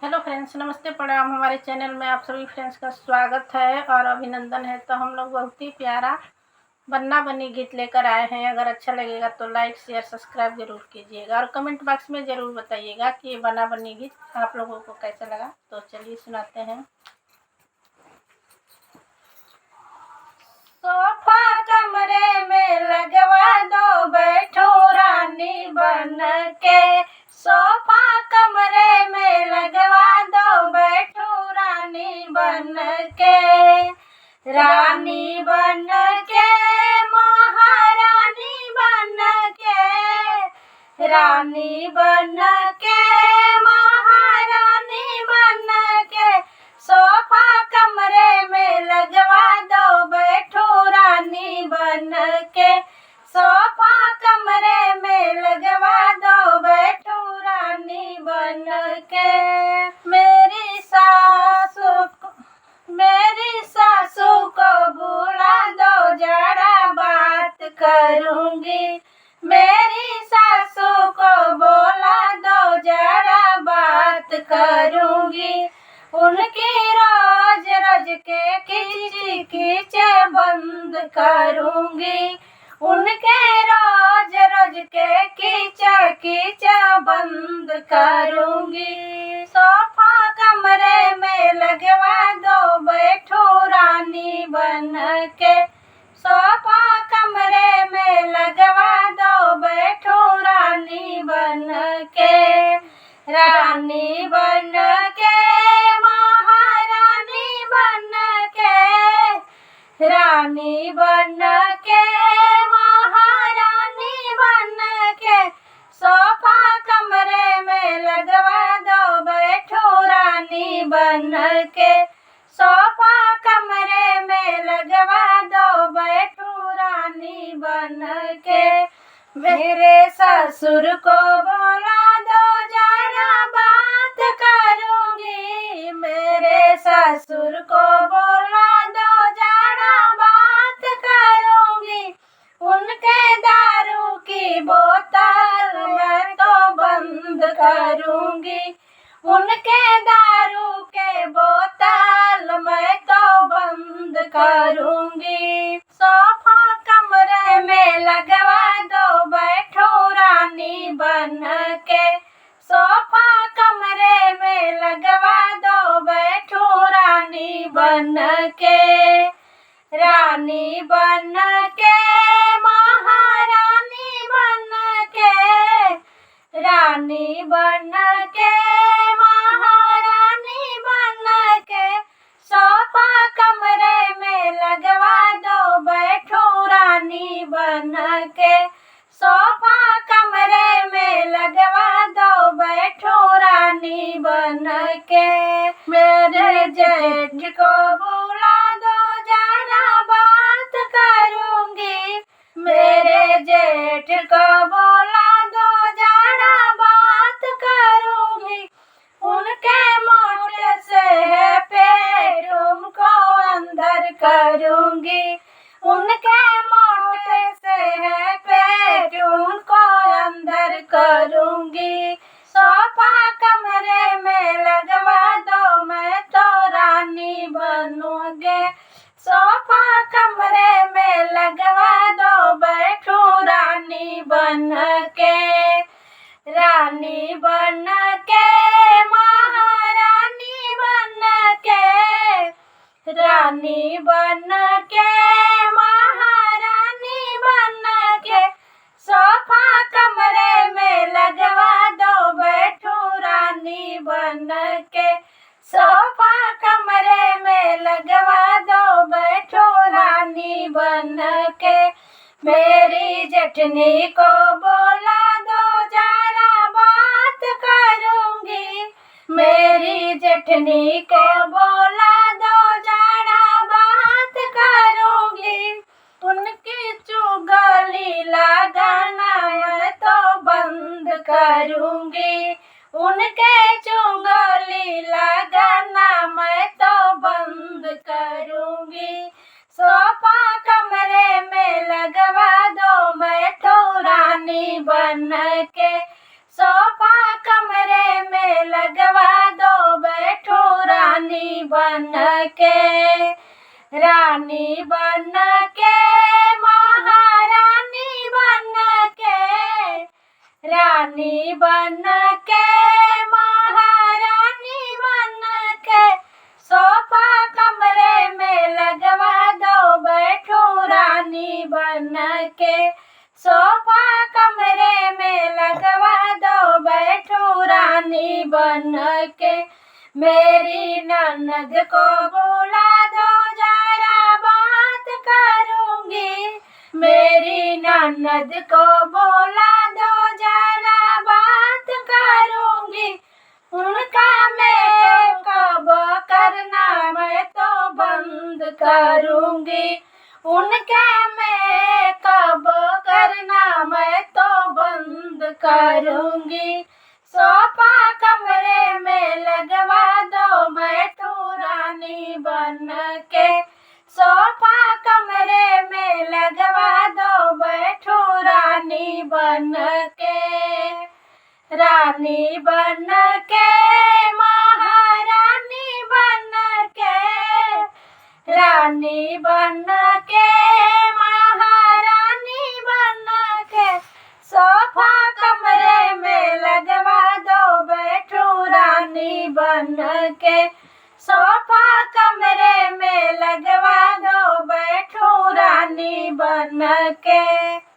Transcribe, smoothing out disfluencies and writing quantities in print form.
Hello friends, नमस्ते प्रणाम। हमारे चैनल में आप सभी फ्रेंड्स का स्वागत है और अभिनंदन है। तो हम लोग बहुत ही प्यारा बन्ना बन्नी गीत लेकर आए हैं। अगर अच्छा लगेगा तो लाइक शेयर सब्सक्राइब जरूर कीजिएगा और कमेंट बॉक्स में ज़रूर बताइएगा कि ये बन्ना बन्नी गीत आप लोगों को कैसा लगा। तो चलिए सुनाते हैं। सोफा कमरे में लगवा दो, बैठो रानी बन के। सोफा कमरे में लगवा दो, बैठो रानी बन के। रानी बन के, महारानी बन के। रानी बन के, महारानी बन के। सोफा कमरे में लगवा दो, बैठो रानी बन के। सोफा कमरे में लगवा दो, बैठो रानी बन के। मेरी सासू को बुला दो, जरा बात करूंगी। मेरी सासू को बुला दो, जरा बात करूंगी। उनकी रोज रोज के किच किच बंद करूंगी। उनके रोज रोज के किच किच बंद करूंगी। सोफा कमरे में लगवा दो, बैठो रानी बन के। सोफा कमरे में लगवा दो, बैठो रानी बन के। रानी बन के, महारानी बन के। रानी बन के, महारानी बन के। सोफा कमरे में लगवा दो, बैठो रानी बन के। सोफा कमरे में लगवा दो, बैठो रानी बन के। मेरे ससुर को बोला दो, जरा बात करूंगी। मेरे ससुर को बोला दो, जरा बात करूंगी। उनके दारू की बोतल मैं तो बंद करूंगी। उनके दारू के बोतल मैं तो बंद करूंगी। सोफा कमरे में लगवा दो, बैठो रानी बन के। सोफा कमरे में लगवा दो, बैठो रानी बन के। रानी बन के, महारानी बन के। रानी बन के, महारानी बन के। सोफा कमरे में लगवा दो, बैठो रानी बन के। सोफा कमरे में लगवा दो, बैठो रानी बन के। मेरे जेठ को बुला दो, जरा बात करूंगी। मेरे जेठ को बुला दो, जरा बात करूंगी। उनके मोटे से है पेट, उनको अंदर करूंगी। उनके मोटे से है पेट, उनको अंदर करूंगी। सोफा कमरे में लगवा दो, मैं तो रानी बनूंगी। सोफा कमरे में लगवा दो, बैठो रानी बन के। रानी बन के, महारानी बन के। रानी बन के, महारानी बन के। सोफा कमरे में लगवा दो, बैठो रानी बन के। सोफा कमरे में लगवा दो, बैठो रानी बन के। मेरी जेठनी को बोला दो, जरा बात करूंगी। मेरी जेठनी को बोला दो, जरा बात करूंगी। उनकी चुगली लगाना मैं तो बंद करूंगी। उनके चुगली लगाना मैं तो बंद करूंगी। सोफा कमरे में लगवा दो, मैं तो रानी बन के। सोफा कमरे में लगवा दो, बन के, रानी बन के, महारानी बन के, रानी बन के, महारानी बन के, सोफा कमरे में लगवा दो बैठूं रानी बन के, सोफा कमरे में लगवा दो बैठूं रानी बन के, मेरी ननद को बुला दो जरा बात करूंगी, मेरी ननद को बुला दो जरा बात करूंगी, उनका मेकअप करना मैं तो बंद करूंगी, उनका मेकअप करना मैं तो बंद करूंगी, सोफा कमरे में लगवा दो बैठूं रानी बन के, सोफा कमरे में लगवा दो बैठूं रानी बन के, रानी बन के, महारानी बन के, रानी बन के, महारानी बन के, सोफा कमरे में लगवा दो बैठूं रानी बन के, सोफा कमरे में लगवा दो बैठूं रानी बन के।